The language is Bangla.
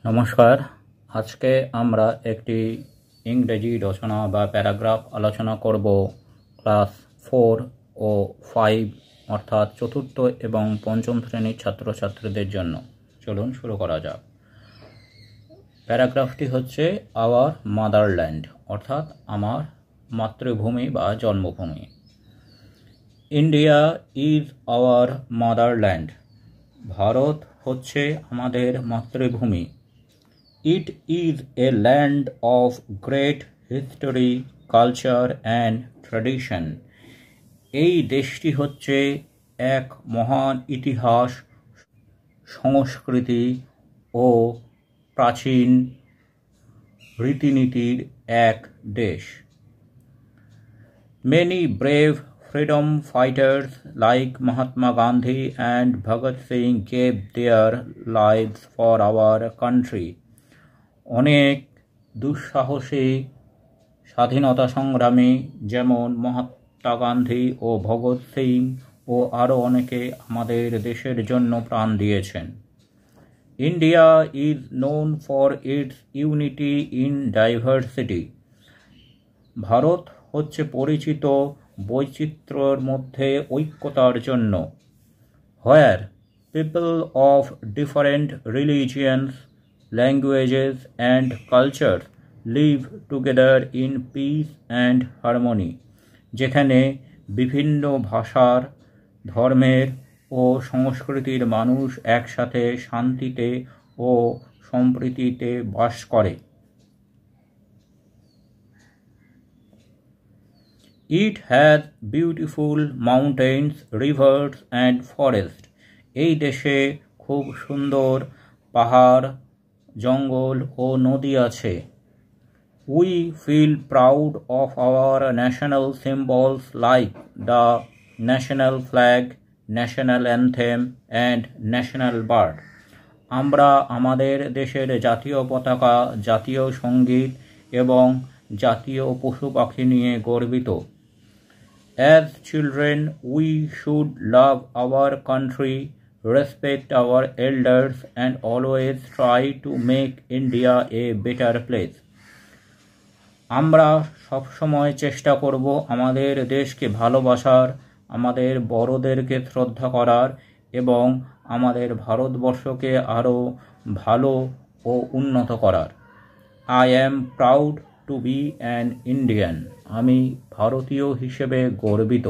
নমস্কার। আজকে আমরা একটি ইংরেজি রচনা বা প্যারাগ্রাফ আলোচনা করব ক্লাস 4 ও 5 অর্থাৎ চতুর্থ এবং পঞ্চম শ্রেণীর ছাত্রছাত্রীদের জন্য। চলুন শুরু করা যাক। প্যারাগ্রাফটি হচ্ছে আওয়ার মাদারল্যান্ড অর্থাৎ আমার মাতৃভূমি বা জন্মভূমি। India is our motherland. Bharat হচ্ছে আমাদের মাতৃভূমি। It is a land of great history, culture and tradition. এই দেশটি হচ্ছে এক মহান ইতিহাস, সংস্কৃতি ও প্রাচীন রীতিনীতির এক দেশ। Many brave freedom fighters like Mahatma Gandhi and Bhagat Singh gave their lives for our country. অনেক দুঃসাহসী স্বাধীনতা সংগ্রামী যেমন মহাত্মা গান্ধী ও ভগৎ সিং ও আরও অনেকে আমাদের দেশের জন্য প্রাণ দিয়েছেন। India is known for its unity in diversity. Bharat হচ্ছে পরিচিত বৈচিত্র্যের মধ্যে ঐক্যতার জন্য। Where people of different religions, languages and cultures live together in peace and harmony. যেখানে বিভিন্ন ভাষার, ধর্মের ও সংস্কৃতির মানুষ একসাথে শান্তিতে ও সম্প্রীতিতে বাস করে। It has beautiful mountains, rivers and forests. এই দেশে খুব সুন্দর পাহাড়, জঙ্গল ও নদী আছে। We feel proud of our national symbols like the national flag, national anthem and national bird. আমরা আমাদের দেশের জাতীয় পতাকা, জাতীয় সঙ্গীত এবং জাতীয় পশু পাখি নিয়ে গর্বিত। As children, we should love our country, respect our elders and always try to make India a better place. আমরা সবসময় চেষ্টা করব আমাদের দেশকে ভালোবাসার, আমাদের বড়দেরকে শ্রদ্ধা করার এবং আমাদের ভারতবর্ষকে আরও ভালো ও উন্নত করার। I am proud to be an Indian. আমি ভারতীয় হিসেবে গর্বিত।